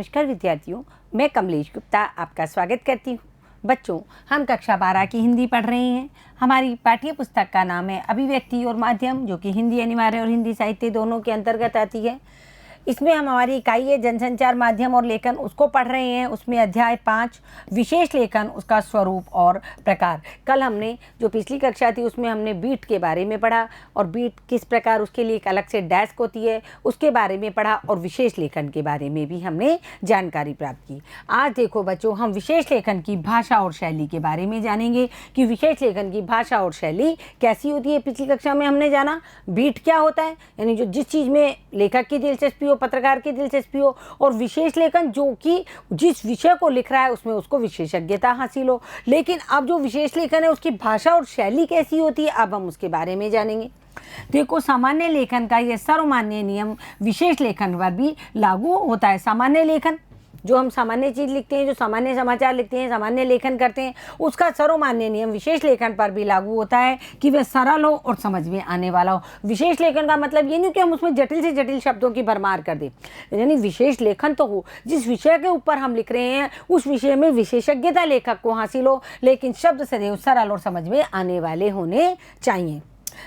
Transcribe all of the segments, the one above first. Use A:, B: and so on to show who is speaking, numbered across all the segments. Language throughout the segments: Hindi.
A: नमस्कार विद्यार्थियों, मैं कमलेश गुप्ता आपका स्वागत करती हूँ। बच्चों, हम कक्षा 12 की हिंदी पढ़ रहे हैं। हमारी पाठ्य पुस्तक का नाम है अभिव्यक्ति और माध्यम, जो कि हिंदी अनिवार्य और हिंदी साहित्य दोनों के अंतर्गत आती है। इसमें हम हमारी इकाई है जनसंचार माध्यम और लेखन, उसको पढ़ रहे हैं। उसमें अध्याय 5 विशेष लेखन, उसका स्वरूप और प्रकार। कल हमने जो पिछली कक्षा थी उसमें हमने बीट के बारे में पढ़ा और बीट किस प्रकार उसके लिए एक अलग से डेस्क होती है उसके बारे में पढ़ा और विशेष लेखन के बारे में भी हमने जानकारी प्राप्त की। आज देखो बच्चों, हम विशेष लेखन की भाषा और शैली के बारे में जानेंगे कि विशेष लेखन की भाषा और शैली कैसी होती है। पिछली कक्षा में हमने जाना बीट क्या होता है, यानी जो जिस चीज़ में लेखक की दिलचस्पी, पत्रकार की दिलचस्पी हो, और विशेष लेखन जो कि जिस विषय को लिख रहा है उसमें उसको विशेषज्ञता हासिल हो। लेकिन अब जो विशेष लेखन है उसकी भाषा और शैली कैसी होती है, अब हम उसके बारे में जानेंगे। देखो, सामान्य लेखन का यह सर्वमान्य नियम विशेष लेखन पर भी लागू होता है। सामान्य लेखन जो हम सामान्य चीज़ लिखते हैं, जो सामान्य समाचार लिखते हैं, सामान्य लेखन करते हैं, उसका सर्वमान्य नियम विशेष लेखन पर भी लागू होता है कि वह सरल हो और समझ में आने वाला हो। विशेष लेखन का मतलब ये नहीं कि हम उसमें जटिल से जटिल शब्दों की भरमार कर दें, यानी विशेष लेखन तो हो, जिस विषय के ऊपर हम लिख रहे हैं उस विषय में विशेषज्ञता लेखक को हासिल हो, लेकिन शब्द सदैव सरल और समझ में आने वाले होने चाहिए।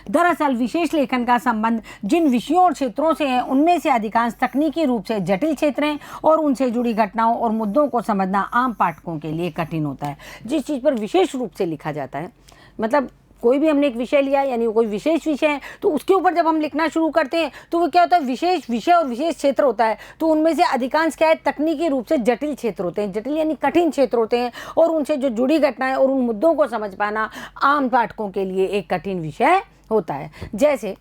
A: दरअसल विशेष लेखन का संबंध जिन विषयों और क्षेत्रों से है उनमें से अधिकांश तकनीकी रूप से जटिल क्षेत्र हैं और उनसे जुड़ी घटनाओं और मुद्दों को समझना आम पाठकों के लिए कठिन होता है। जिस चीज़ पर विशेष रूप से लिखा जाता है, मतलब कोई भी हमने एक विषय लिया, यानी कोई विशेष विषय है, तो उसके ऊपर जब हम लिखना शुरू करते हैं तो वो क्या होता है, विशेष विषय और विशेष क्षेत्र होता है। तो उनमें से अधिकांश क्या है, तकनीकी रूप से जटिल क्षेत्र होते हैं, जटिल यानी कठिन क्षेत्र होते हैं, और उनसे जो जुड़ी घटनाएं और उन मुद्दों को समझ पाना आम पाठकों के लिए एक कठिन विषय होता है। जैसे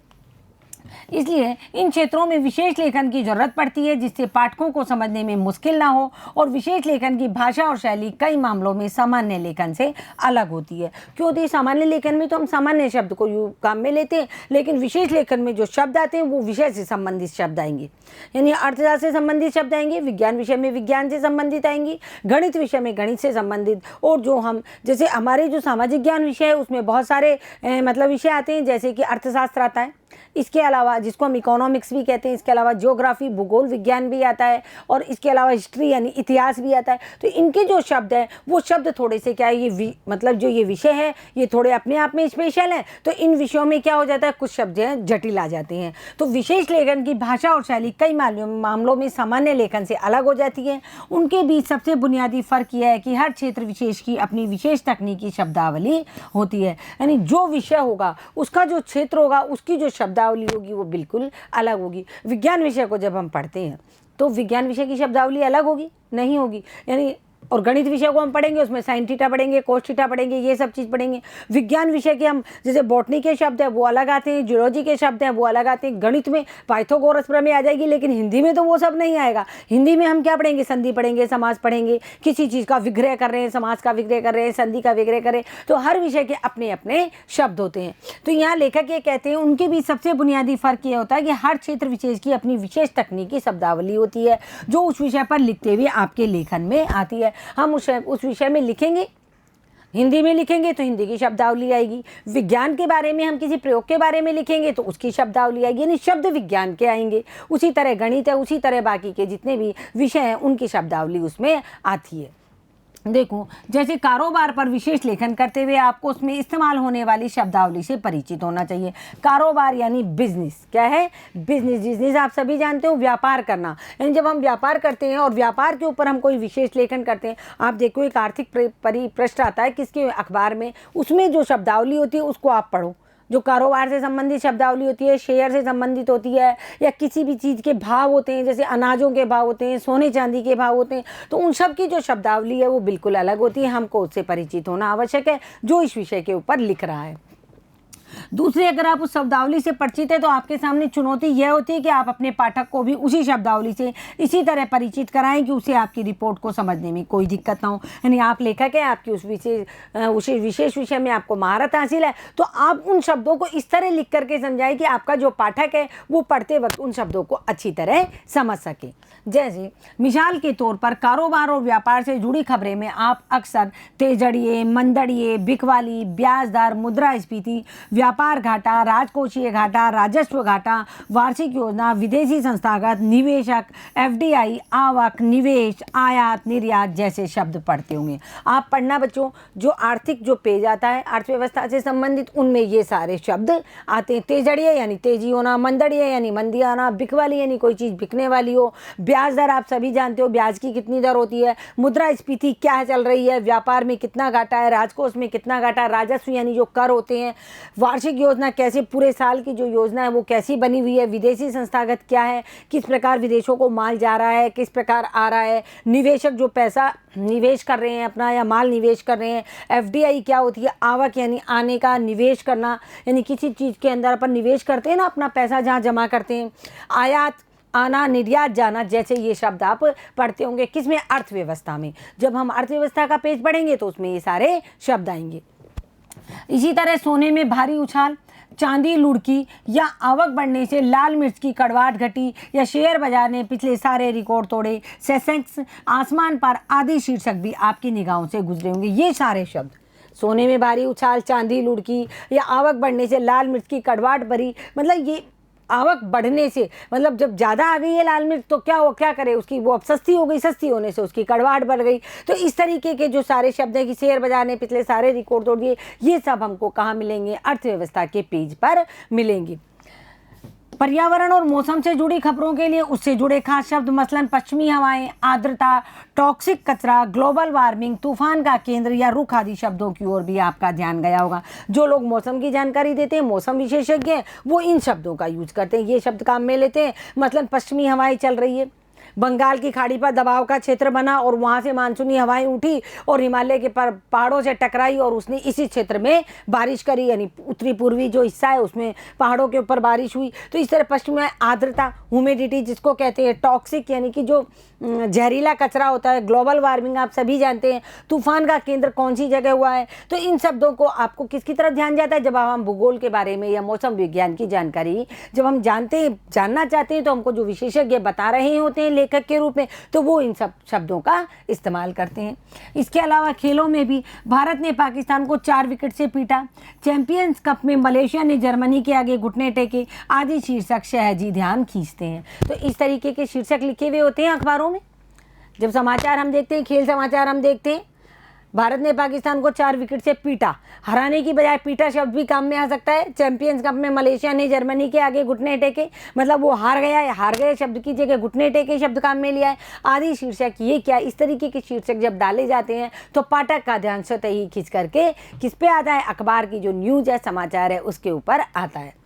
A: इसलिए इन क्षेत्रों में विशेष लेखन की जरूरत पड़ती है जिससे पाठकों को समझने में मुश्किल ना हो, और विशेष लेखन की भाषा और शैली कई मामलों में सामान्य लेखन से अलग होती है। क्यों होती है? सामान्य लेखन में तो हम सामान्य शब्द को काम में लेते हैं, लेकिन विशेष लेखन में जो शब्द आते हैं वो विषय से संबंधित शब्द आएंगे, यानी अर्थशास्त्र से संबंधित शब्द आएंगे, विज्ञान विषय में विज्ञान से संबंधित आएंगी, गणित विषय में गणित से संबंधित, और जो हम जैसे हमारे जो सामाजिक ज्ञान विषय है उसमें बहुत सारे मतलब विषय आते हैं, जैसे कि अर्थशास्त्र आता है, इसके अलावा जिसको हम इकोनॉमिक्स भी कहते हैं, इसके अलावा ज्योग्राफी भूगोल विज्ञान भी आता है, और इसके अलावा हिस्ट्री यानी इतिहास भी आता है। तो इनके जो शब्द हैं वो शब्द थोड़े से क्या है, ये मतलब जो ये विषय है ये थोड़े अपने आप में स्पेशल है, तो इन विषयों में क्या हो जाता है, कुछ शब्द हैं जटिल आ जाते हैं। तो विशेष लेखन की भाषा और शैली कई मामलों में सामान्य लेखन से अलग हो जाती है। उनके बीच सबसे बुनियादी फर्क यह है कि हर क्षेत्र विशेष की अपनी विशेष तकनीकी शब्दावली होती है, यानी जो विषय होगा उसका जो क्षेत्र होगा उसकी जो शब्दावली होगी वो बिल्कुल अलग होगी। विज्ञान विषय को जब हम पढ़ते हैं तो विज्ञान विषय की शब्दावली अलग होगी? नहीं होगी। यानी और गणित विषय को हम पढ़ेंगे उसमें साइन थीटा पढ़ेंगे, कोस थीटा पढ़ेंगे, ये सब चीज़ पढ़ेंगे। विज्ञान विषय के हम जैसे बॉटनी के शब्द हैं वो अलग आते हैं, जूलॉजी के शब्द हैं वो अलग आते हैं, गणित में पाइथागोरस प्रमेय आ जाएगी, लेकिन हिंदी में तो वो सब नहीं आएगा। हिंदी में हम क्या पढ़ेंगे, संधि पढ़ेंगे, समास पढ़ेंगे, किसी चीज़ का विग्रह कर रहे हैं, समास का विग्रह कर रहे हैं, संधि का विग्रह कर रहे हैं, तो हर विषय के अपने अपने शब्द होते हैं। तो यहाँ लेखक ये कहते हैं उनके बीच सबसे बुनियादी फर्क ये होता है कि हर क्षेत्र विशेष की अपनी विशेष तकनीकी शब्दावली होती है जो उस विषय पर लिखते हुए आपके लेखन में आती है। हम उस विषय में लिखेंगे, हिंदी में लिखेंगे तो हिंदी की शब्दावली आएगी, विज्ञान के बारे में हम किसी प्रयोग के बारे में लिखेंगे तो उसकी शब्दावली आएगी, यानी शब्द विज्ञान के आएंगे। उसी तरह गणित है, उसी तरह बाकी के जितने भी विषय हैं उनकी शब्दावली उसमें आती है। देखो, जैसे कारोबार पर विशेष लेखन करते हुए आपको उसमें इस्तेमाल होने वाली शब्दावली से परिचित होना चाहिए। कारोबार यानी बिजनेस क्या है, बिजनेस आप सभी जानते हो, व्यापार करना, यानी जब हम व्यापार करते हैं और व्यापार के ऊपर हम कोई विशेष लेखन करते हैं, आप देखो एक आर्थिक परिपृष्ठ आता है किसके अखबार में, उसमें जो शब्दावली होती है उसको आप पढ़ो। जो कारोबार से संबंधित शब्दावली होती है, शेयर से संबंधित होती है, या किसी भी चीज़ के भाव होते हैं, जैसे अनाजों के भाव होते हैं, सोने चांदी के भाव होते हैं, तो उन सब की जो शब्दावली है वो बिल्कुल अलग होती है। हमको उससे परिचित होना आवश्यक है जो इस विषय के ऊपर लिख रहा है। दूसरी, अगर आप उस शब्दावली से परिचित है तो आपके सामने चुनौती यह होती है कि आप अपने पाठक को भी उसी शब्दावली से इसी तरह परिचित कराएं कि उसे आपकी रिपोर्ट को समझने में कोई दिक्कत ना हो। यानी आप लेखक हैं, आपकी उस विशेष विषय में आपको महारत हासिल है, तो आप उन शब्दों को इस तरह लिख करके समझाएं कि आपका जो पाठक है वो पढ़ते वक्त उन शब्दों को अच्छी तरह समझ सके। जैसे मिसाल के तौर पर कारोबार और व्यापार से जुड़ी खबरें में आप अक्सर तेजड़िए, मंदड़िए, बिकवाली, ब्याज दर, मुद्रास्फीति, व्यापार घाटा, राजकोषीय घाटा, राजस्व घाटा, वार्षिक योजना, विदेशी संस्थागत, निवेशक, एफडीआई, आवक, निवेश, आयात, निर्यात जैसे शब्द पढ़ते होंगे। आप पढ़ना बच्चों, जो आर्थिक जो पेज आता है अर्थव्यवस्था से संबंधित, उनमें ये सारे शब्द आते हैं। तेजड़िए यानी तेजी होना, मंदड़िए यानी मंदी आना, बिकवाली यानी कोई चीज़ बिकने वाली हो, ब्याज दर आप सभी जानते हो ब्याज की कितनी दर होती है, मुद्रास्फीति क्या चल रही है, व्यापार में कितना घाटा है, राजकोष में कितना घाटा, राजस्व यानी जो कर होते हैं, वार्षिक योजना कैसे पूरे साल की जो योजना है वो कैसी बनी हुई है, विदेशी संस्थागत क्या है, किस प्रकार विदेशों को माल जा रहा है, किस प्रकार आ रहा है, निवेशक जो पैसा निवेश कर रहे हैं अपना या माल निवेश कर रहे हैं, एफडीआई क्या होती है, आवक यानी आने का, निवेश करना यानी किसी चीज़ के अंदर अपन निवेश करते हैं ना, अपना पैसा जहाँ जमा करते हैं, आयात आना, निर्यात जाना जैसे ये शब्द आप पढ़ते होंगे। किसमें? अर्थव्यवस्था में। जब हम अर्थव्यवस्था का पेज पढ़ेंगे तो उसमें ये सारे शब्द आएंगे। इसी तरह सोने में भारी उछाल, चांदी लुढ़की या आवक बढ़ने से लाल मिर्च की कड़वाहट घटी या शेयर बाजार ने पिछले सारे रिकॉर्ड तोड़े, सेंसेक्स आसमान पर आदि शीर्षक भी आपकी निगाहों से गुजरे होंगे। ये सारे शब्द, सोने में भारी उछाल, चांदी लुढ़की या आवक बढ़ने से लाल मिर्च की कड़वाहट भरी, मतलब ये आवक बढ़ने से मतलब जब ज़्यादा आ गई है लाल मिर्च तो क्या करे उसकी, वो अब सस्ती हो गई, सस्ती होने से उसकी कड़वाहट बढ़ गई। तो इस तरीके के जो सारे शब्द हैं कि शेयर बाजार ने पिछले सारे रिकॉर्ड तोड़ दिए, ये सब हमको कहाँ मिलेंगे? अर्थव्यवस्था के पेज पर मिलेंगे। पर्यावरण और मौसम से जुड़ी खबरों के लिए उससे जुड़े खास शब्द मसलन पश्चिमी हवाएं, आर्द्रता, टॉक्सिक कचरा, ग्लोबल वार्मिंग, तूफान का केंद्र या रुख आदि शब्दों की ओर भी आपका ध्यान गया होगा। जो लोग मौसम की जानकारी देते हैं, मौसम विशेषज्ञ हैं, वो इन शब्दों का यूज करते हैं, ये शब्द काम में लेते हैं। मसलन पश्चिमी हवाएं चल रही है, बंगाल की खाड़ी पर दबाव का क्षेत्र बना और वहाँ से मानसूनी हवाएं उठी और हिमालय के पहाड़ों से टकराई और उसने इसी क्षेत्र में बारिश करी, यानी उत्तरी पूर्वी जो हिस्सा है उसमें पहाड़ों के ऊपर बारिश हुई। तो इस तरह पश्चिम में आर्द्रता, ह्यूमिडिटी जिसको कहते हैं, टॉक्सिक यानी कि जो जहरीला कचरा होता है, ग्लोबल वार्मिंग आप सभी जानते हैं, तूफान का केंद्र कौन सी जगह हुआ है। तो इन शब्दों को आपको किसकी तरफ ध्यान जाता है? जब हम भूगोल के बारे में या मौसम विज्ञान की जानकारी जब हम जानना चाहते हैं तो हमको जो विशेषज्ञ बता रहे होते हैं लेखक के रूप में, तो वो इन सब शब्दों का इस्तेमाल करते हैं। इसके अलावा खेलों में भी भारत ने पाकिस्तान को 4 विकेट से पीटा, चैंपियंस कप में मलेशिया ने जर्मनी के आगे घुटने टेके आदि शीर्षक सहजी ध्यान खींचते हैं। तो इस तरीके के शीर्षक लिखे हुए होते हैं अखबारों में। जब समाचार हम देखते हैं, खेल समाचार हम देखते हैं, भारत ने पाकिस्तान को 4 विकेट से पीटा, हराने की बजाय पीटा शब्द भी काम में आ सकता है। चैंपियंस कप में मलेशिया ने जर्मनी के आगे घुटने टेके, मतलब वो हार गया है, हार गए शब्द की जगह घुटने टेके शब्द काम में लिया है। आदि शीर्षक, ये क्या, इस तरीके के शीर्षक जब डाले जाते हैं तो पाठक का ध्यान स्वतः ही खींच करके किस पे आता है? अखबार की जो न्यूज़ है, समाचार है, उसके ऊपर आता है।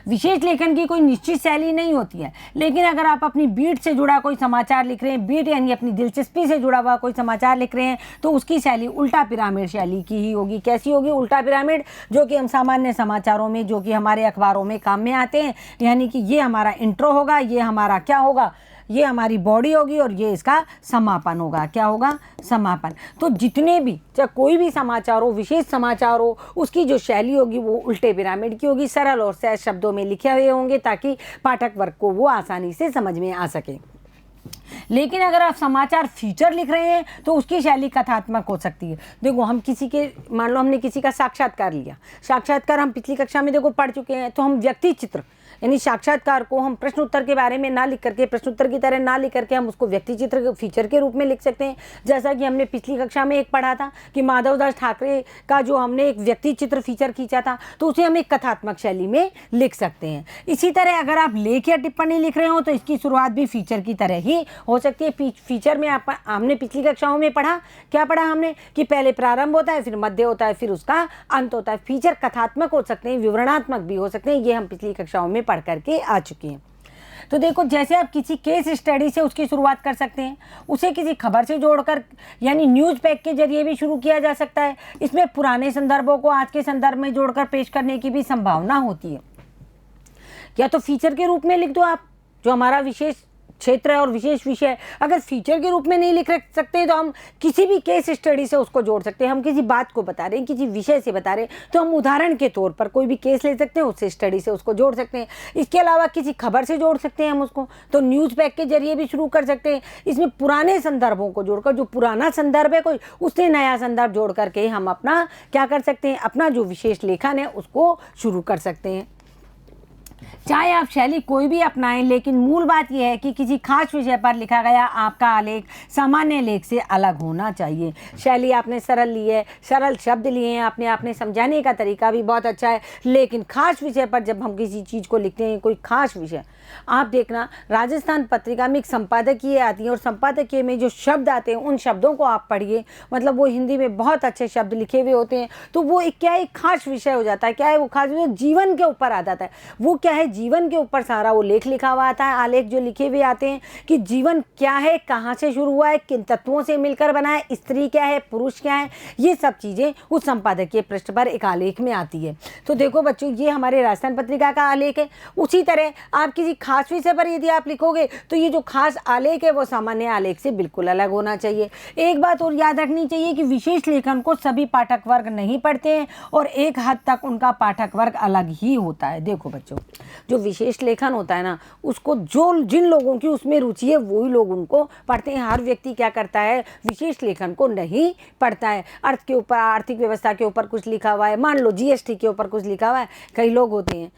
A: विशेष लेखन की कोई निश्चित शैली नहीं होती है, लेकिन अगर आप अपनी बीट से जुड़ा कोई समाचार लिख रहे हैं, बीट यानी अपनी दिलचस्पी से जुड़ा हुआ कोई समाचार लिख रहे हैं, तो उसकी शैली उल्टा पिरामिड शैली की ही होगी। कैसी होगी? उल्टा पिरामिड, जो कि हम सामान्य समाचारों में, जो कि हमारे अखबारों में काम में आते हैं। यानी कि ये हमारा इंट्रो होगा, ये हमारा क्या होगा, ये हमारी बॉडी होगी और ये इसका समापन होगा। क्या होगा? समापन। तो जितने भी, चाहे कोई भी समाचार हो, विशेष समाचार हो, उसकी जो शैली होगी वो उल्टे पिरामिड की होगी, सरल और सहज शब्दों में लिखे हुए होंगे ताकि पाठक वर्ग को वो आसानी से समझ में आ सके। लेकिन अगर आप समाचार फीचर लिख रहे हैं तो उसकी शैली कथात्मक हो सकती है। देखो, हम किसी के, मान लो हमने किसी का साक्षात्कार लिया, साक्षात्कार हम पिछली कक्षा में देखो पढ़ चुके हैं, तो हम व्यक्ति चित्र यानी साक्षात्कार को हम प्रश्न उत्तर के बारे में ना लिख करके, प्रश्न उत्तर की तरह ना लिख करके हम उसको व्यक्ति चित्र फीचर के रूप में लिख सकते हैं। जैसा कि हमने पिछली कक्षा में एक पढ़ा था कि माधवदास ठाकरे का जो हमने एक व्यक्ति चित्र फीचर खींचा था, तो उसे हम एक कथात्मक शैली में लिख सकते हैं। इसी तरह अगर आप लेख या टिप्पणी लिख रहे हो तो इसकी शुरुआत भी फीचर की तरह ही हो सकती है। फीचर में हमने पिछली कक्षाओं में पढ़ा, क्या पढ़ा हमने, कि पहले प्रारंभ होता है, फिर मध्य होता है, फिर उसका अंत होता है। फीचर कथात्मक हो सकते हैं, विवरणात्मक भी हो सकते हैं, ये हम पिछली कक्षाओं में पढ़ करके आ चुके हैं। तो देखो, जैसे आप किसी केस स्टडी से उसकी शुरुआत कर सकते हैं, उसे किसी खबर से जोड़कर यानी न्यूज़ पैक के जरिए भी शुरू किया जा सकता है। इसमें पुराने संदर्भों को आज के संदर्भ में जोड़कर पेश करने की भी संभावना होती है। या तो फीचर के रूप में लिख दो आप, जो हमारा विशेष क्षेत्र है और विशेष विषय अगर फीचर के रूप में नहीं लिख सकते तो हम किसी भी केस स्टडी से उसको जोड़ सकते हैं। हम किसी बात को बता रहे हैं, किसी विषय से बता रहे हैं तो हम उदाहरण के तौर पर कोई भी केस ले सकते हैं, उससे स्टडी से उसको जोड़ सकते हैं। इसके अलावा किसी खबर से जोड़ सकते हैं हम उसको, तो न्यूज़ पैक के जरिए भी शुरू कर सकते हैं। इसमें पुराने संदर्भों को जोड़कर, जो पुराना संदर्भ है कोई, उससे नया संदर्भ जोड़ करके हम अपना क्या कर सकते हैं, अपना जो विशेष लेखन है उसको शुरू कर सकते हैं। चाहे आप शैली कोई भी अपनाएं, लेकिन मूल बात यह है कि किसी खास विषय पर लिखा गया आपका आलेख सामान्य लेख से अलग होना चाहिए। शैली आपने सरल ली है, सरल शब्द लिए हैं आपने समझाने का तरीका भी बहुत अच्छा है, लेकिन खास विषय पर जब हम किसी चीज़ को लिखते हैं, कोई खास विषय, आप देखना राजस्थान पत्रिका में एक संपादकीय आती है और संपादकीय में जो शब्द आते हैं उन शब्दों को आप पढ़िए, मतलब वो हिंदी में बहुत अच्छे शब्द लिखे हुए होते हैं। तो वो एक क्या है, एक खास विषय हो जाता है। क्या है वो खास विषय? जीवन के ऊपर आ जाता है। वो क्या है, जीवन के ऊपर सारा वो लेख लिखा हुआ आता है, आलेख जो लिखे हुए आते हैं कि जीवन क्या है, कहाँ से शुरू हुआ है, किन तत्वों से मिलकर बना है, स्त्री क्या है, पुरुष क्या है, ये सब चीज़ें उस संपादकीय पृष्ठ पर एक आलेख में आती है। तो देखो बच्चों, ये हमारे राजस्थान पत्रिका का आलेख है। उसी तरह आप किसी खास विषय पर यदि आप लिखोगे तो ये जो खास आलेख है वो सामान्य आलेख से बिल्कुल अलग होना चाहिए। एक बात और याद रखनी चाहिए कि विशेष लेखन को सभी पाठक वर्ग नहीं पढ़ते हैं और एक हद तक उनका पाठक वर्ग अलग ही होता है। देखो बच्चों, जो विशेष लेखन होता है ना, उसको जिन लोगों की उसमें रुचि है वही लोग उनको पढ़ते हैं। हर व्यक्ति क्या करता है, विशेष लेखन को नहीं पढ़ता है। अर्थ के ऊपर, आर्थिक व्यवस्था के ऊपर कुछ लिखा हुआ है, मान लो जीएसटी के ऊपर कुछ लिखा हुआ है, कई लोग होते हैं,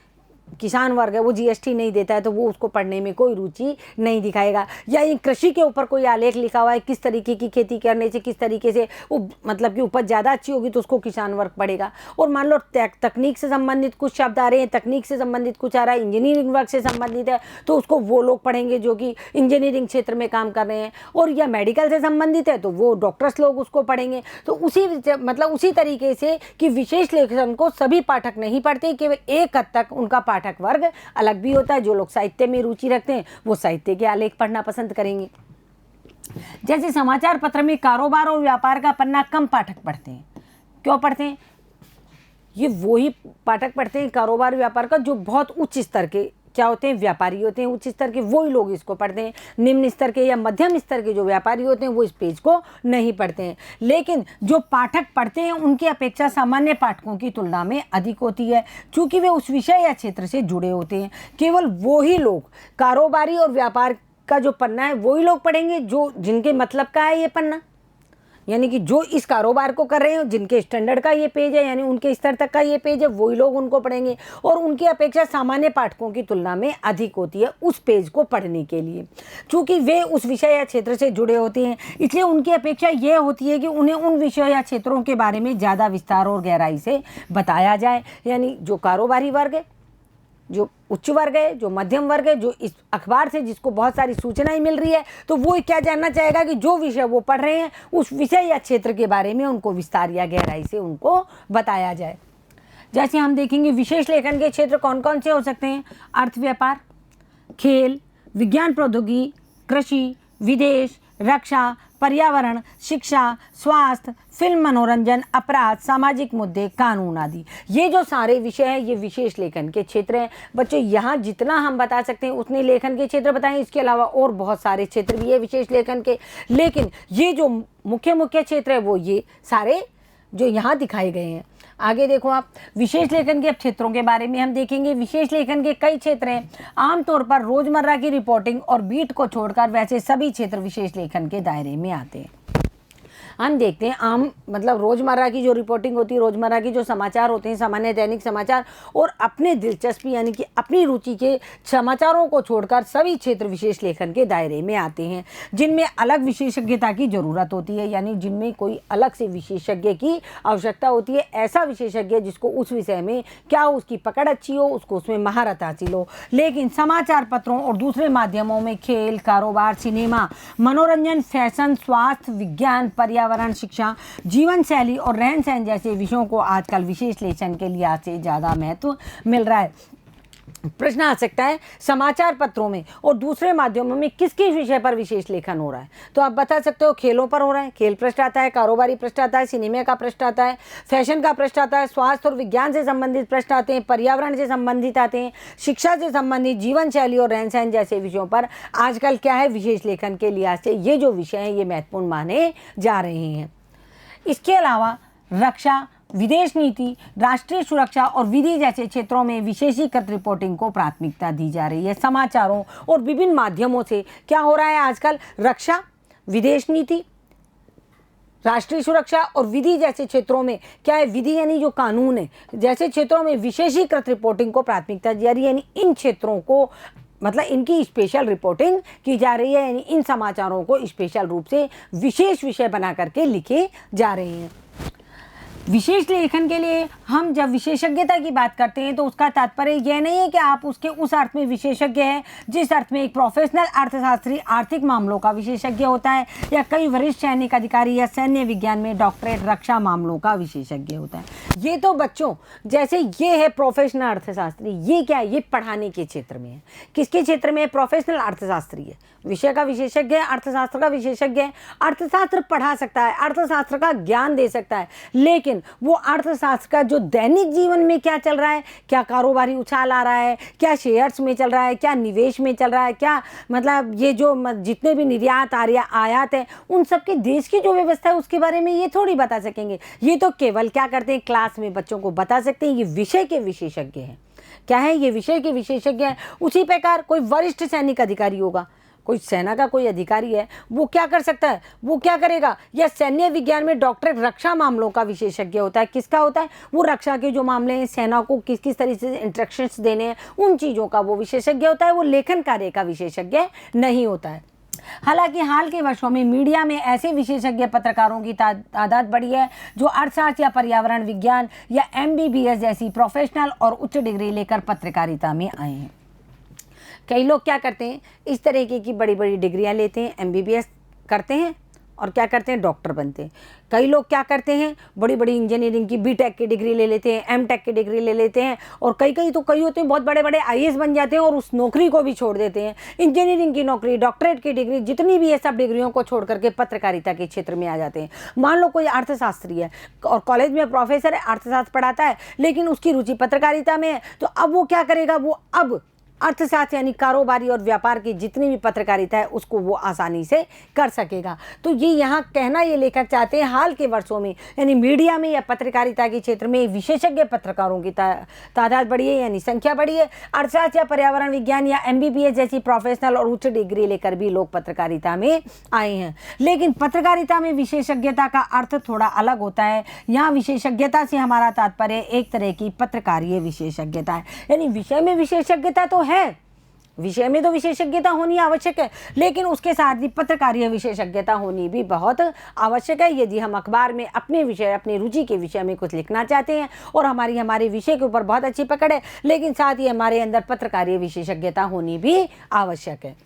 A: किसान वर्ग है, वो जीएसटी नहीं देता है तो वो उसको पढ़ने में कोई रुचि नहीं दिखाएगा। या ये कृषि के ऊपर कोई आलेख लिखा हुआ है, किस तरीके की खेती करने से किस तरीके से मतलब कि उपज ज़्यादा अच्छी होगी, तो उसको किसान वर्ग पढ़ेगा। और मान लो तकनीक से संबंधित कुछ शब्द आ रहे हैं, तकनीक से संबंधित कुछ आ रहा है, इंजीनियरिंग वर्ग से संबंधित है, तो उसको वो लोग पढ़ेंगे जो कि इंजीनियरिंग क्षेत्र में काम कर रहे हैं। और या मेडिकल से संबंधित है तो वो डॉक्टर्स लोग उसको पढ़ेंगे। तो उसी तरीके से कि विशेष लेखन को सभी पाठक नहीं पढ़ते, केवल एक हद तक उनका पाठक वर्ग अलग भी होता है। जो लोग साहित्य में रुचि रखते हैं वो साहित्य के आलेख पढ़ना पसंद करेंगे। जैसे समाचार पत्र में कारोबार और व्यापार का पन्ना कम पाठक पढ़ते हैं। क्यों पढ़ते हैं? ये वही पाठक पढ़ते हैं कारोबार व्यापार का जो बहुत उच्च स्तर के क्या होते हैं, व्यापारी होते हैं, उच्च स्तर के वही लोग इसको पढ़ते हैं। निम्न स्तर के या मध्यम स्तर के जो व्यापारी होते हैं वो इस पेज को नहीं पढ़ते हैं। लेकिन जो पाठक पढ़ते हैं उनकी अपेक्षा सामान्य पाठकों की तुलना में अधिक होती है, क्योंकि वे उस विषय या क्षेत्र से जुड़े होते हैं। केवल वही लोग कारोबारी और व्यापार का जो पन्ना है वही लोग पढ़ेंगे जो जिनके मतलब का है ये पन्ना, यानी कि जो इस कारोबार को कर रहे हैं, जिनके स्टैंडर्ड का ये पेज है, यानी उनके स्तर तक का ये पेज है, वही लोग उनको पढ़ेंगे। और उनकी अपेक्षा सामान्य पाठकों की तुलना में अधिक होती है उस पेज को पढ़ने के लिए, क्योंकि वे उस विषय या क्षेत्र से जुड़े होते हैं। इसलिए उनकी अपेक्षा ये होती है कि उन्हें उन विषय या क्षेत्रों के बारे में ज़्यादा विस्तार और गहराई से बताया जाए। यानी जो कारोबारी वर्ग है, जो उच्च वर्ग है, जो मध्यम वर्ग है, जो इस अखबार से जिसको बहुत सारी सूचनाएं मिल रही है, तो वो क्या जानना चाहेगा कि जो विषय वो पढ़ रहे हैं उस विषय या क्षेत्र के बारे में उनको विस्तार या गहराई से उनको बताया जाए। जैसे हम देखेंगे विशेष लेखन के क्षेत्र कौन कौन से हो सकते हैं? अर्थ व्यापार, खेल, विज्ञान प्रौद्योगिकी, कृषि, विदेश, रक्षा, पर्यावरण, शिक्षा, स्वास्थ्य, फिल्म, मनोरंजन, अपराध, सामाजिक मुद्दे, कानून आदि। ये जो सारे विषय हैं ये विशेष लेखन के क्षेत्र हैं। बच्चों, यहाँ जितना हम बता सकते हैं उतने लेखन के क्षेत्र बताएं। इसके अलावा और बहुत सारे क्षेत्र भी है विशेष लेखन के, लेकिन ये जो मुख्य क्षेत्र है वो ये सारे जो यहाँ दिखाए गए हैं। आगे देखो आप, विशेष लेखन के क्षेत्रों के बारे में हम देखेंगे। विशेष लेखन के कई क्षेत्र हैं। आमतौर पर रोजमर्रा की रिपोर्टिंग और बीट को छोड़कर वैसे सभी क्षेत्र विशेष लेखन के दायरे में आते हैं। हम देखते हैं आम मतलब रोज़मर्रा की जो रिपोर्टिंग होती है, रोज़मर्रा की जो समाचार होते हैं, सामान्य दैनिक समाचार, और अपने दिलचस्पी यानी कि अपनी रुचि के समाचारों को छोड़कर सभी क्षेत्र विशेष लेखन के दायरे में आते हैं, जिनमें अलग विशेषज्ञता की ज़रूरत होती है, यानी जिनमें कोई अलग से विशेषज्ञ की आवश्यकता होती है। ऐसा विशेषज्ञ जिसको उस विषय में क्या हो, उसकी पकड़ अच्छी हो, उसको उसमें महारत हासिल हो। लेकिन समाचार पत्रों और दूसरे माध्यमों में खेल, कारोबार, सिनेमा, मनोरंजन, फैशन, स्वास्थ्य, विज्ञान, पर्यावरण, शिक्षा, जीवन शैली और रहन सहन जैसे विषयों को आजकल विशेष लेखन के लिहाज से ज़्यादा महत्व मिल रहा है। प्रश्न आ सकता है समाचार पत्रों में और दूसरे माध्यमों में किस किस विषय पर विशेष लेखन हो रहा है। तो आप बता सकते हो खेलों पर हो रहा है, खेल पृष्ठ आता है, कारोबारी पृष्ठ आता है, सिनेमा का पृष्ठ आता है, फैशन का पृष्ठ आता है, स्वास्थ्य और विज्ञान से संबंधित प्रश्न आते हैं, पर्यावरण से संबंधित आते हैं, शिक्षा से संबंधित, जीवन शैली और रहन सहन जैसे विषयों पर आजकल क्या है, विशेष लेखन के लिहाज से ये जो विषय हैं ये महत्वपूर्ण माने जा रहे हैं। इसके अलावा रक्षा, विदेश नीति, राष्ट्रीय सुरक्षा और विधि जैसे क्षेत्रों में विशेषीकृत रिपोर्टिंग को प्राथमिकता दी जा रही है। समाचारों और विभिन्न माध्यमों से क्या हो रहा है आजकल, रक्षा, विदेश नीति, राष्ट्रीय सुरक्षा और विधि जैसे क्षेत्रों में क्या है, विधि यानी जो कानून है, जैसे क्षेत्रों में विशेषीकृत रिपोर्टिंग को प्राथमिकता दी जा रही है, यानी इन क्षेत्रों को मतलब इनकी स्पेशल रिपोर्टिंग की जा रही है, यानी इन समाचारों को स्पेशल रूप से विशेष विषय बना करके लिखे जा रहे हैं। विशेष लेखन के लिए हम जब विशेषज्ञता की बात करते हैं तो उसका तात्पर्य यह नहीं है कि आप उसके उस अर्थ में विशेषज्ञ हैं जिस अर्थ में एक प्रोफेशनल अर्थशास्त्री आर्थिक मामलों का विशेषज्ञ होता है, या कई वरिष्ठ सैनिक अधिकारी या सैन्य विज्ञान में डॉक्टरेट रक्षा मामलों का विशेषज्ञ होता है। ये तो बच्चों जैसे ये है प्रोफेशनल अर्थशास्त्री, ये क्या है, ये पढ़ाने के क्षेत्र में है। किसके क्षेत्र में है, प्रोफेशनल अर्थशास्त्री है, विषय का विशेषज्ञ है, अर्थशास्त्र का विशेषज्ञ है। अर्थशास्त्र पढ़ा सकता है, अर्थशास्त्र का ज्ञान दे सकता है, लेकिन वो अर्थशास्त्र का जो दैनिक जीवन में क्या चल रहा है, क्या कारोबारी उछाल आ रहा है, क्या शेयर्स में चल रहा है, क्या निवेश में चल रहा है, क्या मतलब ये जो जितने भी निर्यात आयात है उन सब के देश की जो व्यवस्था है उसके बारे में ये थोड़ी बता सकेंगे। ये तो केवल क्या करते हैं, क्लास में बच्चों को बता सकते हैं, ये विषय के विशेषज्ञ हैं। क्या है, ये विषय के विशेषज्ञ हैं। उसी प्रकार कोई वरिष्ठ सैनिक अधिकारी होगा, कोई सेना का कोई अधिकारी है, वो क्या कर सकता है, वो क्या करेगा, या सैन्य विज्ञान में डॉक्टरेट रक्षा मामलों का विशेषज्ञ होता है। किसका होता है, वो रक्षा के जो मामले हैं, सेना को किस किस तरीके से इंस्ट्रक्शंस देने हैं, उन चीज़ों का वो विशेषज्ञ होता है, वो लेखन कार्य का विशेषज्ञ नहीं होता है। हालांकि हाल के वर्षों में मीडिया में ऐसे विशेषज्ञ पत्रकारों की तादाद बढ़ी है जो अर्थशास्त्र या पर्यावरण विज्ञान या MBBS जैसी प्रोफेशनल और उच्च डिग्री लेकर पत्रकारिता में आए हैं। कई लोग क्या करते हैं, इस तरीके की बड़ी बड़ी डिग्रियां लेते हैं, MBBS करते हैं और क्या करते हैं, डॉक्टर बनते हैं। कई लोग क्या करते हैं, बड़ी बड़ी इंजीनियरिंग की BTech की डिग्री ले लेते हैं, MTech की डिग्री ले लेते हैं, और कई होते हैं बहुत बड़े बड़े IAS बन जाते हैं और उस नौकरी को भी छोड़ देते हैं। इंजीनियरिंग की नौकरी, डॉक्टरेट की डिग्री, जितनी भी ये सब डिग्रियों को छोड़ करके पत्रकारिता के क्षेत्र में आ जाते हैं। मान लो कोई अर्थशास्त्री है और कॉलेज में प्रोफेसर है, अर्थशास्त्र पढ़ाता है, लेकिन उसकी रुचि पत्रकारिता में है, तो अब वो क्या करेगा, वो अब अर्थशास्त्र यानी कारोबारी और व्यापार की जितनी भी पत्रकारिता है उसको वो आसानी से कर सकेगा। तो ये यहाँ कहना ये लेखक चाहते हैं, हाल के वर्षों में यानी मीडिया में या पत्रकारिता के क्षेत्र में विशेषज्ञ पत्रकारों की तादाद बढ़ी है, यानी संख्या बढ़ी है। अर्थशास्त्र या पर्यावरण विज्ञान या MBBS जैसी प्रोफेशनल और उच्च डिग्री लेकर भी लोग पत्रकारिता में आए हैं। लेकिन पत्रकारिता में विशेषज्ञता का अर्थ थोड़ा अलग होता है। यहाँ विशेषज्ञता से हमारा तात्पर्य एक तरह की पत्रकारीय विशेषज्ञता है, यानी विषय में विशेषज्ञता तो है, विषय में तो विशेषज्ञता होनी आवश्यक है, लेकिन उसके साथ ही पत्रकारीय विशेषज्ञता होनी भी बहुत आवश्यक है। यदि हम अखबार में अपने विषय, अपनी रुचि के विषय में कुछ लिखना चाहते हैं और हमारे विषय के ऊपर बहुत अच्छी पकड़ है, लेकिन साथ ही हमारे अंदर पत्रकारीय विशेषज्ञता होनी भी आवश्यक है।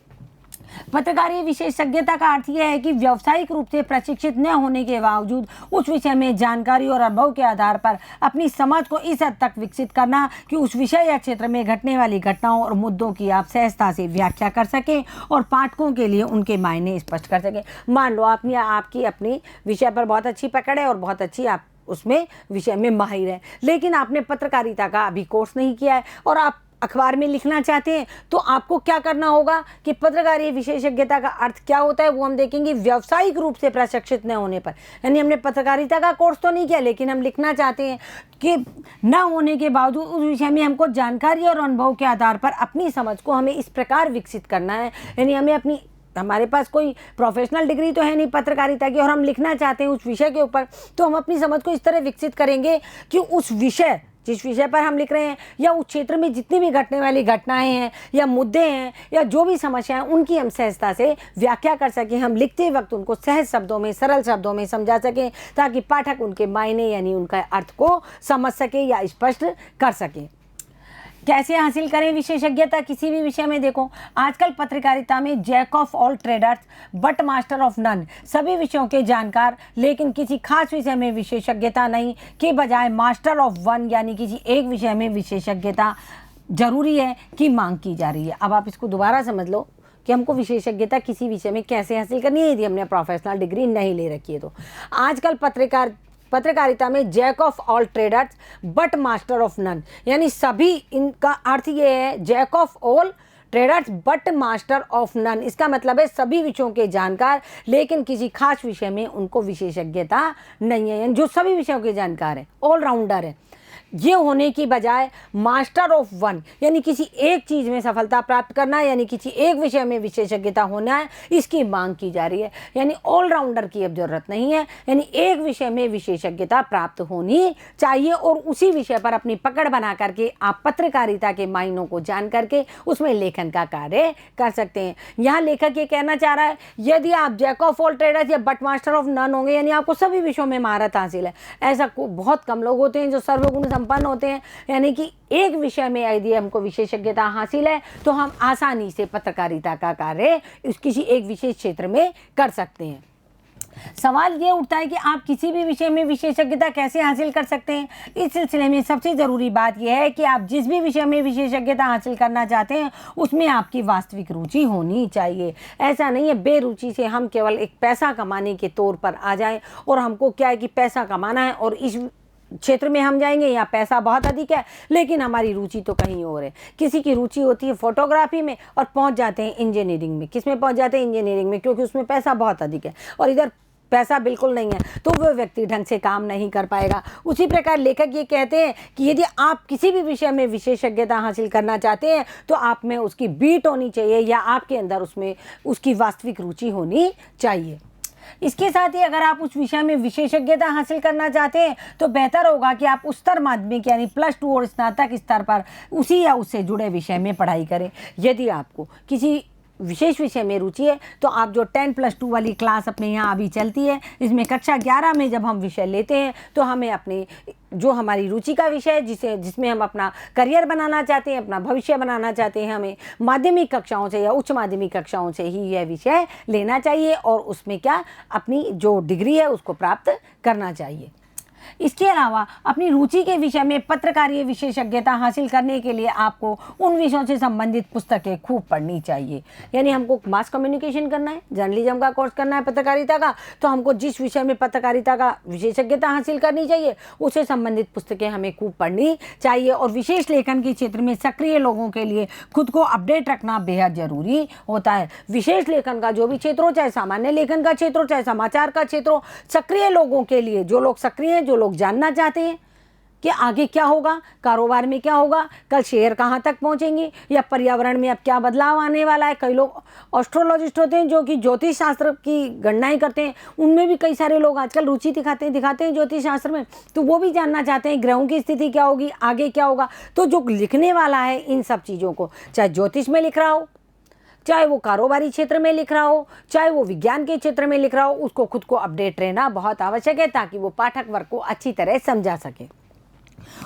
A: पत्रकारीय विशेषज्ञता का अर्थ यह है कि व्यावसायिक रूप से प्रशिक्षित न होने के बावजूद उस विषय में जानकारी और अनुभव के आधार पर अपनी समझ को इस हद तक विकसित करना कि उस विषय या क्षेत्र में घटने वाली घटनाओं और मुद्दों की आप सहजता से व्याख्या कर सकें और पाठकों के लिए उनके मायने स्पष्ट कर सकें। मान लो आपकी अपनी विषय पर बहुत अच्छी पकड़ है और बहुत अच्छी आप उसमें विषय में माहिर है, लेकिन आपने पत्रकारिता का अभी कोर्स नहीं किया है और आप अखबार में लिखना चाहते हैं, तो आपको क्या करना होगा कि पत्रकारीय विशेषज्ञता का अर्थ क्या होता है वो हम देखेंगे। व्यावसायिक रूप से प्रशिक्षित न होने पर, यानी हमने पत्रकारिता का कोर्स तो नहीं किया लेकिन हम लिखना चाहते हैं, कि न होने के बावजूद उस विषय में हमको जानकारी और अनुभव के आधार पर अपनी समझ को हमें इस प्रकार विकसित करना है। यानी हमारे पास कोई प्रोफेशनल डिग्री तो है नहीं पत्रकारिता की और हम लिखना चाहते हैं उस विषय के ऊपर, तो हम अपनी समझ को इस तरह विकसित करेंगे कि उस विषय, जिस विषय पर हम लिख रहे हैं या उस क्षेत्र में जितनी भी घटने वाली घटनाएं हैं या मुद्दे हैं या जो भी समस्याएं, उनकी हम सहजता से व्याख्या कर सकें। हम लिखते वक्त उनको सहज शब्दों में, सरल शब्दों में समझा सकें ताकि पाठक उनके मायने यानी उनका अर्थ को समझ सके या स्पष्ट कर सके। कैसे हासिल करें विशेषज्ञता किसी भी विषय में? देखो, आजकल पत्रकारिता में jack of all traders but master of none, सभी विषयों के जानकार लेकिन किसी खास विषय में विशेषज्ञता नहीं के बजाय मास्टर ऑफ वन यानी किसी एक विषय में विशेषज्ञता ज़रूरी है कि मांग की जा रही है। अब आप इसको दोबारा समझ लो कि हमको विशेषज्ञता किसी विषय में कैसे हासिल करनी है यदि हमने प्रोफेशनल डिग्री नहीं ले रखी है तो। आजकल पत्रकारिता में jack of all traders but master of none, यानी सभी, इनका अर्थ ये है jack of all traders but master of none. इसका मतलब है सभी विषयों के जानकार लेकिन किसी खास विषय में उनको विशेषज्ञता नहीं है, यानी जो सभी विषयों के जानकार हैं, ऑलराउंडर है। ये होने की बजाय मास्टर ऑफ वन, यानी किसी एक चीज़ में सफलता प्राप्त करना है, यानी किसी एक विषय में विशेषज्ञता होना है, इसकी मांग की जा रही है। यानी ऑलराउंडर की अब ज़रूरत नहीं है, यानी एक विषय में विशेषज्ञता प्राप्त होनी चाहिए और उसी विषय पर अपनी पकड़ बना करके आप पत्रकारिता के मायनों को जान करके उसमें लेखन का कार्य कर सकते हैं। यहाँ लेखक ये कहना चाह रहा है यदि आप जैक ऑफ ऑल ट्रेडर्स या बट मास्टर ऑफ नन होंगे, यानी आपको सभी विषयों में महारत हासिल है। ऐसा बहुत कम लोग होते हैं जो सर्वगुण संपन्न होते हैं, यानी कि एक विषय में यदि हमको विशेषज्ञता हासिल है तो हम आसानी से पत्रकारिता का कार्य किसी एक विशेष क्षेत्र में कर सकते हैं। सवाल ये उठता है कि आप किसी भी विषय में विशेषज्ञता कैसे हासिल कर सकते हैं। इस सिलसिले में सबसे ज़रूरी बात यह है कि आप जिस भी विषय में विशेषज्ञता हासिल करना चाहते हैं उसमें आपकी वास्तविक रुचि होनी चाहिए। ऐसा नहीं है बेरुचि से हम केवल एक पैसा कमाने के तौर पर आ जाएं और हमको क्या है कि पैसा कमाना है और इस क्षेत्र में हम जाएंगे, यहाँ पैसा बहुत अधिक है लेकिन हमारी रुचि तो कहीं और है। किसी की रुचि होती है फोटोग्राफी में और पहुँच जाते हैं इंजीनियरिंग में। किस में पहुँच जाते हैं? इंजीनियरिंग में, क्योंकि उसमें पैसा बहुत अधिक है और इधर पैसा बिल्कुल नहीं है, तो वह व्यक्ति ढंग से काम नहीं कर पाएगा। उसी प्रकार लेखक ये कहते हैं कि यदि आप किसी भी विषय में विशेषज्ञता हासिल करना चाहते हैं तो आप में उसकी बीट होनी चाहिए या आपके अंदर उसमें उसकी वास्तविक रुचि होनी चाहिए। इसके साथ ही अगर आप उस विषय में विशेषज्ञता हासिल करना चाहते हैं तो बेहतर होगा कि आप उच्चतर माध्यमिक यानी +2 और स्नातक स्तर पर उसी या उससे जुड़े विषय में पढ़ाई करें। यदि आपको किसी विशेष विषय में रुचि है तो आप जो 10+2 वाली क्लास अपने यहाँ अभी चलती है, इसमें कक्षा 11 में जब हम विषय लेते हैं तो हमें अपने जो हमारी रुचि का विषय है जिसमें हम अपना करियर बनाना चाहते हैं, अपना भविष्य बनाना चाहते हैं, हमें माध्यमिक कक्षाओं से या उच्च माध्यमिक कक्षाओं से ही यह विषय लेना चाहिए और उसमें क्या अपनी जो डिग्री है उसको प्राप्त करना चाहिए। इसके अलावा अपनी रुचि के विषय में पत्रकारीय विशेषज्ञता हासिल करने के लिए आपको उन विषयों से संबंधित पुस्तकें खूब पढ़नी चाहिए। यानी हमको मास कम्युनिकेशन करना है, जर्नलिज्म का कोर्स करना है पत्रकारिता का, तो हमको जिस विषय में पत्रकारिता का विशेषज्ञता हासिल करनी चाहिए उससे संबंधित पुस्तकें हमें खूब पढ़नी चाहिए। और विशेष लेखन के क्षेत्र में सक्रिय लोगों के लिए खुद को अपडेट रखना बेहद ज़रूरी होता है। विशेष लेखन का जो भी क्षेत्र हो, चाहे सामान्य लेखन का क्षेत्र हो, चाहे समाचार का क्षेत्र हो, सक्रिय लोगों के लिए, जो लोग सक्रिय हैं, जो लोग जानना चाहते हैं कि आगे क्या होगा, कारोबार में क्या होगा, कल शेयर कहाँ तक पहुँचेंगे या पर्यावरण में अब क्या बदलाव आने वाला है। कई लोग एस्ट्रोलॉजिस्ट होते हैं जो कि ज्योतिष शास्त्र की गणनाएं करते हैं, उनमें भी कई सारे लोग आजकल रुचि दिखाते हैं ज्योतिष शास्त्र में, तो वो भी जानना चाहते हैं ग्रहों की स्थिति क्या होगी, आगे क्या होगा। तो जो लिखने वाला है इन सब चीज़ों को, चाहे ज्योतिष में लिख रहा हो, चाहे वो कारोबारी क्षेत्र में लिख रहा हो, चाहे वो विज्ञान के क्षेत्र में लिख रहा हो, उसको खुद को अपडेट रहना बहुत आवश्यक है ताकि वो पाठक वर्ग को अच्छी तरह समझा सके।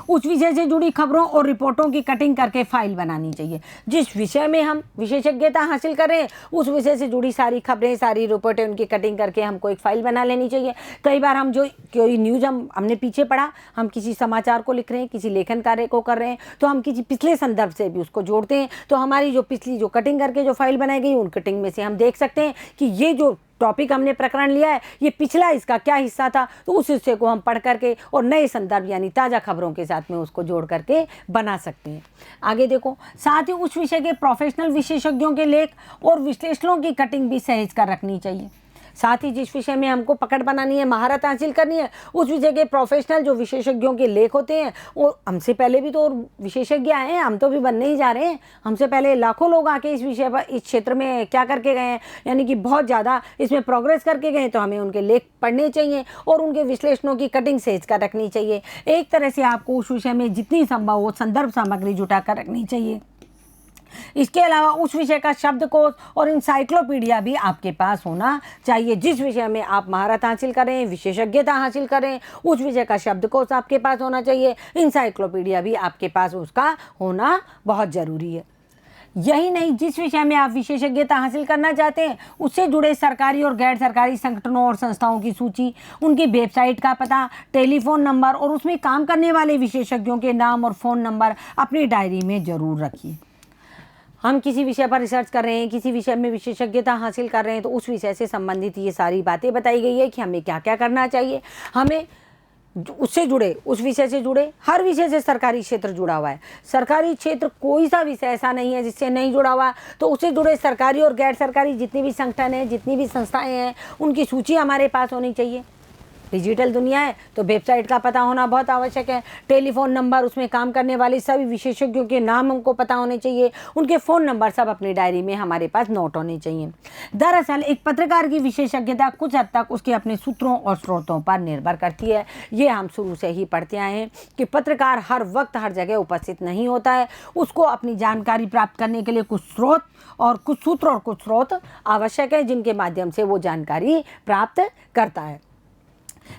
A: उस विषय से जुड़ी खबरों और रिपोर्टों की कटिंग करके फाइल बनानी चाहिए। जिस विषय में हम विशेषज्ञता हासिल कर रहे हैं उस विषय से जुड़ी सारी खबरें, सारी रिपोर्टें, उनकी कटिंग करके हमको एक फाइल बना लेनी चाहिए। कई बार हम जो कोई न्यूज़ हमने पीछे पढ़ा, हम किसी समाचार को लिख रहे हैं, किसी लेखन कार्य को कर रहे हैं, तो हम किसी पिछले संदर्भ से भी उसको जोड़ते हैं, तो हमारी जो पिछली जो कटिंग करके जो फाइल बनाई गई उन कटिंग में से हम देख सकते हैं कि ये जो टॉपिक हमने प्रकरण लिया है ये पिछला इसका क्या हिस्सा था, तो उस हिस्से को हम पढ़ करके और नए संदर्भ यानी ताज़ा खबरों के साथ में उसको जोड़ करके बना सकते हैं। आगे देखो, साथ ही उस विषय के प्रोफेशनल विशेषज्ञों के लेख और विश्लेषणों की कटिंग भी सहेज कर रखनी चाहिए। साथ ही जिस विषय में हमको पकड़ बनानी है, महारत हासिल करनी है, उस विषय के प्रोफेशनल जो विशेषज्ञों के लेख होते हैं, वो हमसे पहले भी तो और विशेषज्ञ आए हैं, हम तो भी बनने ही जा रहे हैं। हमसे पहले लाखों लोग आके इस विषय पर, इस क्षेत्र में क्या करके गए हैं, यानी कि बहुत ज़्यादा इसमें प्रोग्रेस करके गए हैं, तो हमें उनके लेख पढ़ने चाहिए और उनके विश्लेषणों की कटिंग सहेज कर रखनी चाहिए। एक तरह से आपको उस विषय में जितनी संभव हो संदर्भ सामग्री जुटा कर रखनी चाहिए। इसके अलावा उस विषय का शब्दकोश और इंसाइक्लोपीडिया भी आपके पास होना चाहिए। जिस विषय में आप महारत हासिल करें, विशेषज्ञता हासिल करें, उस विषय का शब्दकोश आपके पास होना चाहिए, इंसाइक्लोपीडिया भी आपके पास उसका होना बहुत ज़रूरी है। यही नहीं, जिस विषय में आप विशेषज्ञता हासिल करना चाहते हैं उससे जुड़े सरकारी और गैर सरकारी संगठनों और संस्थाओं की सूची, उनकी वेबसाइट का पता, टेलीफोन नंबर और उसमें काम करने वाले विशेषज्ञों के नाम और फ़ोन नंबर अपनी डायरी में ज़रूर रखिए। हम किसी विषय पर रिसर्च कर रहे हैं, किसी विषय में विशेषज्ञता हासिल कर रहे हैं, तो उस विषय से संबंधित ये सारी बातें बताई गई है कि हमें क्या क्या करना चाहिए। हमें उससे जुड़े, उस विषय से जुड़े, हर विषय से सरकारी क्षेत्र जुड़ा हुआ है। सरकारी क्षेत्र कोई सा विषय ऐसा नहीं है जिससे नहीं जुड़ा हुआ, तो उससे जुड़े सरकारी और गैर सरकारी जितनी भी संगठन हैं, जितनी भी संस्थाएं हैं, उनकी सूची हमारे पास होनी चाहिए। डिजिटल दुनिया है तो वेबसाइट का पता होना बहुत आवश्यक है। टेलीफोन नंबर, उसमें काम करने वाले सभी विशेषज्ञों के नाम हमको पता होने चाहिए, उनके फ़ोन नंबर सब अपनी डायरी में हमारे पास नोट होने चाहिए। दरअसल एक पत्रकार की विशेषज्ञता कुछ हद तक उसके अपने सूत्रों और स्रोतों पर निर्भर करती है। ये हम शुरू से ही पढ़ते आए हैं कि पत्रकार हर वक्त हर जगह उपस्थित नहीं होता है। उसको अपनी जानकारी प्राप्त करने के लिए कुछ स्रोत और कुछ सूत्र और कुछ स्रोत आवश्यक है, जिनके माध्यम से वो जानकारी प्राप्त करता है।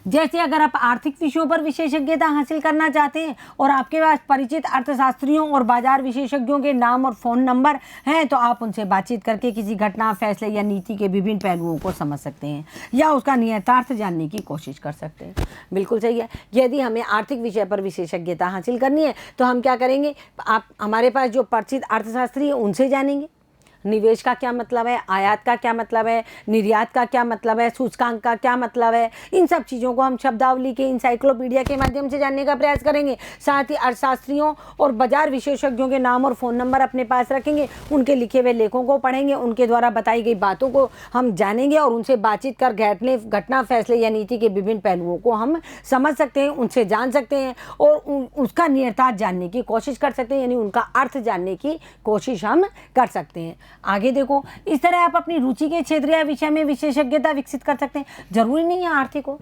A: जैसे अगर आप आर्थिक विषयों पर विशेषज्ञता हासिल करना चाहते हैं और आपके पास परिचित अर्थशास्त्रियों और बाजार विशेषज्ञों के नाम और फ़ोन नंबर हैं, तो आप उनसे बातचीत करके किसी घटना, फैसले या नीति के विभिन्न पहलुओं को समझ सकते हैं या उसका नियतार्थ जानने की कोशिश कर सकते हैं। बिल्कुल सही है। यदि हमें आर्थिक विषय पर विशेषज्ञता हासिल करनी है तो हम क्या करेंगे, आप हमारे पास जो परिचित अर्थशास्त्री है उनसे जानेंगे। निवेश का क्या मतलब है, आयात का क्या मतलब है, निर्यात का क्या मतलब है, सूचकांक का क्या मतलब है, इन सब चीज़ों को हम शब्दावली के, इंसाइक्लोपीडिया के माध्यम से जानने का प्रयास करेंगे। साथ ही अर्थशास्त्रियों और बाजार विशेषज्ञों के नाम और फ़ोन नंबर अपने पास रखेंगे, उनके लिखे हुए लेखों को पढ़ेंगे, उनके द्वारा बताई गई बातों को हम जानेंगे और उनसे बातचीत कर घटना, फैसले या नीति के विभिन्न पहलुओं को हम समझ सकते हैं, उनसे जान सकते हैं और उसका नियतार्थ जानने की कोशिश कर सकते हैं, यानी उनका अर्थ जानने की कोशिश हम कर सकते हैं। आगे देखो, इस तरह आप अपनी रुचि के क्षेत्र या विषय में विशेषज्ञता विकसित कर सकते हैं। जरूरी नहीं है आर्थिक हो,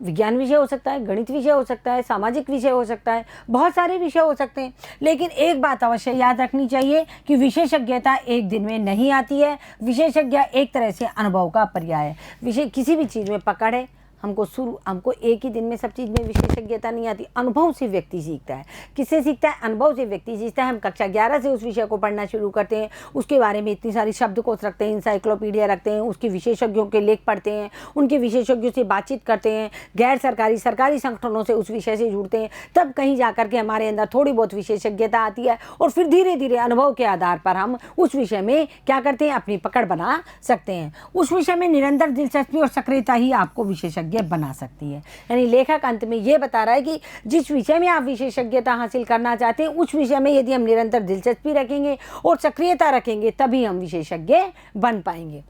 A: विज्ञान विषय हो सकता है, गणित विषय हो सकता है, सामाजिक विषय हो सकता है, बहुत सारे विषय हो सकते हैं। लेकिन एक बात अवश्य याद रखनी चाहिए कि विशेषज्ञता एक दिन में नहीं आती है। विशेषज्ञ एक तरह से अनुभव का पर्याय है। विषय किसी भी चीज़ में पकड़ है, हमको एक ही दिन में सब चीज़ में विशेषज्ञता नहीं आती। अनुभव से व्यक्ति सीखता है। किससे सीखता है? अनुभव से व्यक्ति सीखता है। हम कक्षा 11 से उस विषय को पढ़ना शुरू करते हैं, उसके बारे में इतनी सारी शब्दकोश रखते हैं, इंसाइक्लोपीडिया रखते हैं, उसके विशेषज्ञों के लेख पढ़ते हैं, उनके विशेषज्ञों से बातचीत करते हैं, गैर सरकारी सरकारी संगठनों से उस विषय से जुड़ते हैं, तब कहीं जा कर के हमारे अंदर थोड़ी बहुत विशेषज्ञता आती है और फिर धीरे धीरे अनुभव के आधार पर हम उस विषय में क्या करते हैं, अपनी पकड़ बना सकते हैं। उस विषय में निरंतर दिलचस्पी और सक्रियता ही आपको विशेषज्ञ बना सकती है। यानी लेखक अंत में ये बता रहा है कि जिस विषय में आप विशेषज्ञता हासिल करना चाहते हैं, उस विषय में यदि हम निरंतर दिलचस्पी रखेंगे और सक्रियता रखेंगे, तभी हम विशेषज्ञ बन पाएंगे।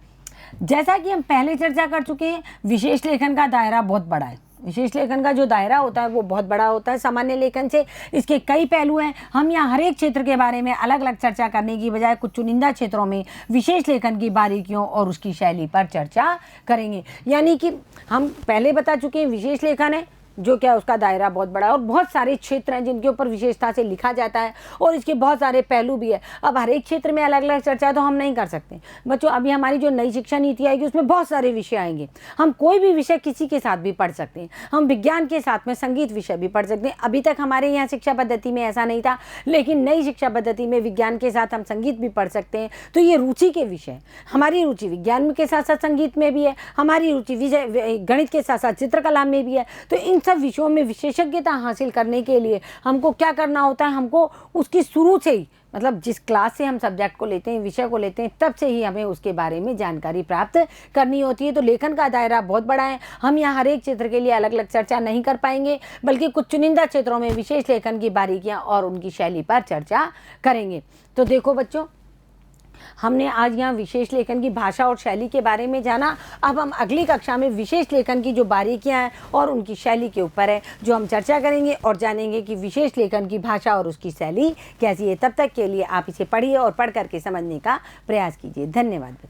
A: जैसा कि हम पहले चर्चा कर चुके हैं, विशेष लेखन का दायरा बहुत बड़ा है। विशेष लेखन का जो दायरा होता है वो बहुत बड़ा होता है सामान्य लेखन से। इसके कई पहलू हैं। हम यहाँ हर एक क्षेत्र के बारे में अलग अलग चर्चा करने की बजाय कुछ चुनिंदा क्षेत्रों में विशेष लेखन की बारीकियों और उसकी शैली पर चर्चा करेंगे। यानी कि हम पहले बता चुके हैं विशेष लेखन है जो क्या उसका दायरा बहुत बड़ा है और बहुत सारे क्षेत्र हैं जिनके ऊपर विशेषता से लिखा जाता है और इसके बहुत सारे पहलू भी है। अब हर एक क्षेत्र में अलग अलग चर्चा तो हम नहीं कर सकते बच्चों। अभी हमारी जो नई शिक्षा नीति आएगी उसमें बहुत सारे विषय आएंगे। हम कोई भी विषय किसी के साथ भी पढ़ सकते हैं। हम विज्ञान के साथ में संगीत विषय भी पढ़ सकते हैं। अभी तक हमारे यहाँ शिक्षा पद्धति में ऐसा नहीं था, लेकिन नई शिक्षा पद्धति में विज्ञान के साथ हम संगीत भी पढ़ सकते हैं। तो ये रुचि के विषय, हमारी रुचि विज्ञान के साथ साथ संगीत में भी है, हमारी रुचि विषय गणित के साथ साथ चित्रकला में भी है। तो इन सब विषयों में विशेषज्ञता हासिल करने के लिए हमको क्या करना होता है, हमको उसकी शुरू से ही, मतलब जिस क्लास से हम सब्जेक्ट को लेते हैं, विषय को लेते हैं, तब से ही हमें उसके बारे में जानकारी प्राप्त करनी होती है। तो लेखन का दायरा बहुत बड़ा है। हम यहाँ हर एक क्षेत्र के लिए अलग अलग चर्चा नहीं कर पाएंगे, बल्कि कुछ चुनिंदा क्षेत्रों में विशेष लेखन की बारीकियाँ और उनकी शैली पर चर्चा करेंगे। तो देखो बच्चों, हमने आज यहाँ विशेष लेखन की भाषा और शैली के बारे में जाना। अब हम अगली कक्षा में विशेष लेखन की जो बारीकियाँ हैं और उनकी शैली के ऊपर है जो हम चर्चा करेंगे और जानेंगे कि विशेष लेखन की भाषा और उसकी शैली कैसी है। तब तक के लिए आप इसे पढ़िए और पढ़ करके समझने का प्रयास कीजिए। धन्यवाद।